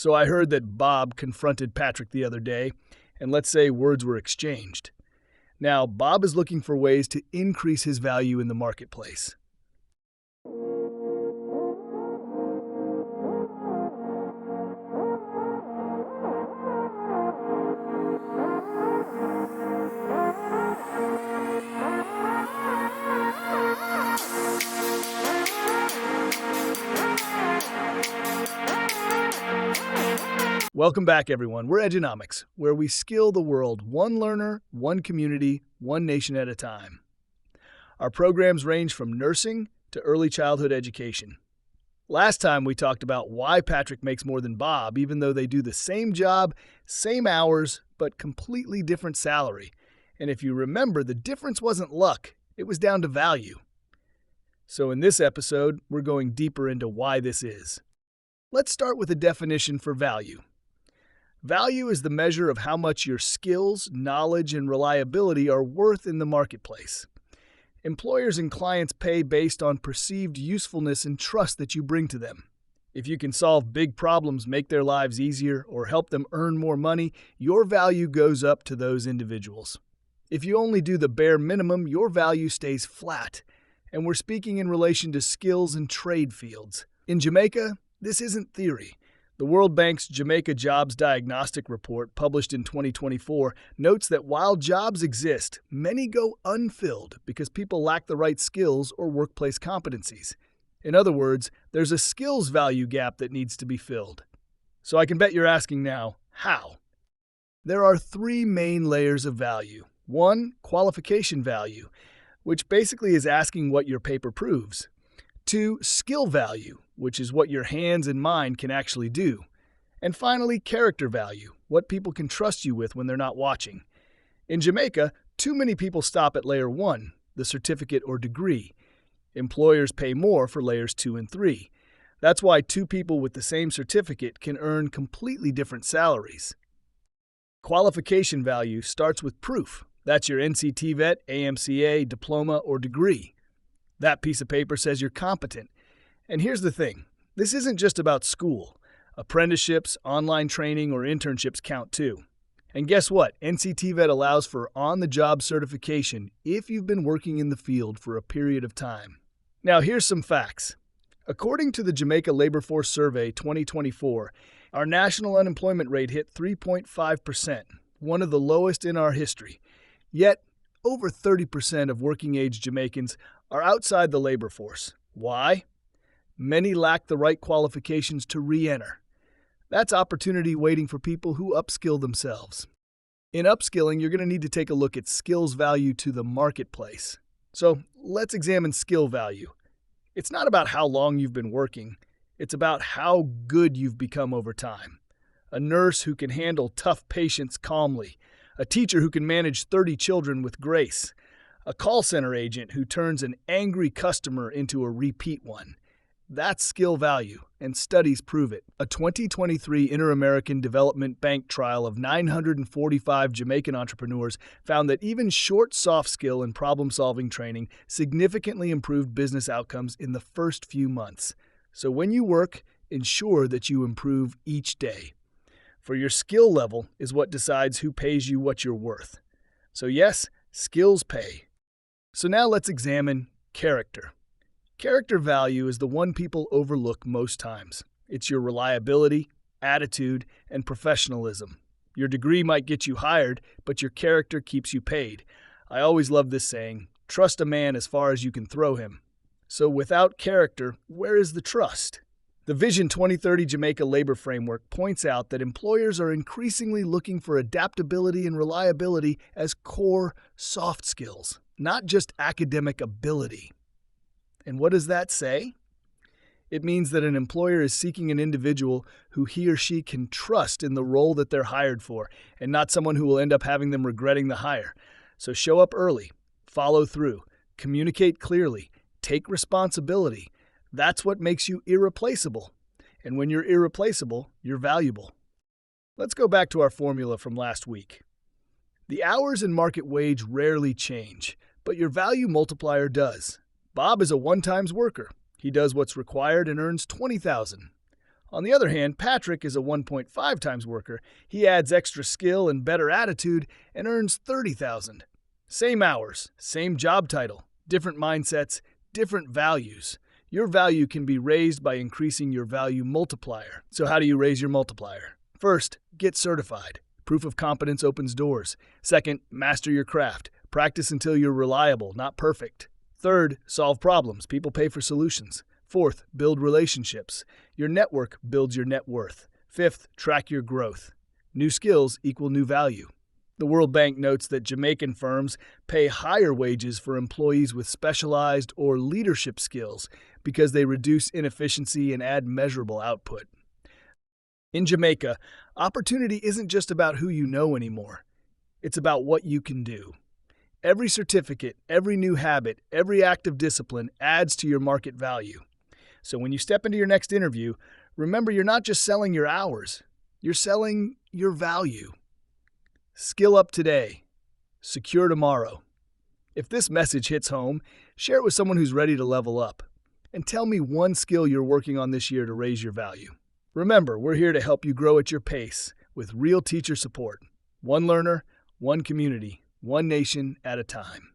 So I heard that Bob confronted Patrick the other day, and let's say words were exchanged. Now, Bob is looking for ways to increase his value in the marketplace. Welcome back, everyone. We're Edunomics, where we skill the world one learner, one community, one nation at a time. Our programs range from nursing to early childhood education. Last time we talked about why Patrick makes more than Bob, even though they do the same job, same hours, but completely different salary. And if you remember, the difference wasn't luck, it was down to value. So in this episode, we're going deeper into why this is. Let's start with a definition for value. Value is the measure of how much your skills, knowledge, and reliability are worth in the marketplace. Employers and clients pay based on perceived usefulness and trust that you bring to them. If you can solve big problems, make their lives easier, or help them earn more money, your value goes up to those individuals. If you only do the bare minimum, your value stays flat. And we're speaking in relation to skills and trade fields. In Jamaica, this isn't theory. The World Bank's Jamaica Jobs Diagnostic Report, published in 2024, notes that while jobs exist, many go unfilled because people lack the right skills or workplace competencies. In other words, there's a skills value gap that needs to be filled. So I can bet you're asking now, how? There are three main layers of value. One, qualification value, which basically is asking what your paper proves. Two, skill value, which is what your hands and mind can actually do. And finally, character value, what people can trust you with when they're not watching. In Jamaica, too many people stop at layer 1, the certificate or degree. Employers pay more for layers 2 and 3. That's why two people with the same certificate can earn completely different salaries. Qualification value starts with proof. That's your NCTVET, AMCA, diploma, or degree. That piece of paper says you're competent. And here's the thing, this isn't just about school. Apprenticeships, online training, or internships count too. And guess what? NCTVET allows for on-the-job certification if you've been working in the field for a period of time. Now here's some facts. According to the Jamaica Labor Force Survey 2024, our national unemployment rate hit 3.5%, one of the lowest in our history. Yet, over 30% of working-age Jamaicans are outside the labor force. Why? Many lack the right qualifications to re-enter. That's opportunity waiting for people who upskill themselves. In upskilling, you're going to need to take a look at skills value to the marketplace. So let's examine skill value. It's not about how long you've been working. It's about how good you've become over time. A nurse who can handle tough patients calmly. A teacher who can manage 30 children with grace. A call center agent who turns an angry customer into a repeat one. That's skill value, and studies prove it. A 2023 Inter-American Development Bank trial of 945 Jamaican entrepreneurs found that even short soft skill and problem-solving training significantly improved business outcomes in the first few months. So when you work, ensure that you improve each day. For your skill level is what decides who pays you what you're worth. So yes, skills pay. So now let's examine character. Character value is the one people overlook most times. It's your reliability, attitude, and professionalism. Your degree might get you hired, but your character keeps you paid. I always love this saying, trust a man as far as you can throw him. So without character, where is the trust? The Vision 2030 Jamaica Labor Framework points out that employers are increasingly looking for adaptability and reliability as core soft skills, not just academic ability. And what does that say? It means that an employer is seeking an individual who he or she can trust in the role that they're hired for, and not someone who will end up having them regretting the hire. So show up early, follow through, communicate clearly, take responsibility. That's what makes you irreplaceable. And when you're irreplaceable, you're valuable. Let's go back to our formula from last week. The hours and market wage rarely change, but your value multiplier does. Bob is a one-times worker. He does what's required and earns $20,000. On the other hand, Patrick is a 1.5 times worker. He adds extra skill and better attitude and earns $30,000. Same hours, same job title, different mindsets, different values. Your value can be raised by increasing your value multiplier. So how do you raise your multiplier? First, get certified. Proof of competence opens doors. Second, master your craft. Practice until you're reliable, not perfect. Third, solve problems. People pay for solutions. Fourth, build relationships. Your network builds your net worth. Fifth, track your growth. New skills equal new value. The World Bank notes that Jamaican firms pay higher wages for employees with specialized or leadership skills because they reduce inefficiency and add measurable output. In Jamaica, opportunity isn't just about who you know anymore. It's about what you can do. Every certificate, every new habit, every act of discipline adds to your market value. So when you step into your next interview, remember you're not just selling your hours, you're selling your value. Skill up today, secure tomorrow. If this message hits home, share it with someone who's ready to level up. And tell me one skill you're working on this year to raise your value. Remember, we're here to help you grow at your pace with real teacher support. One learner, one community, one nation at a time.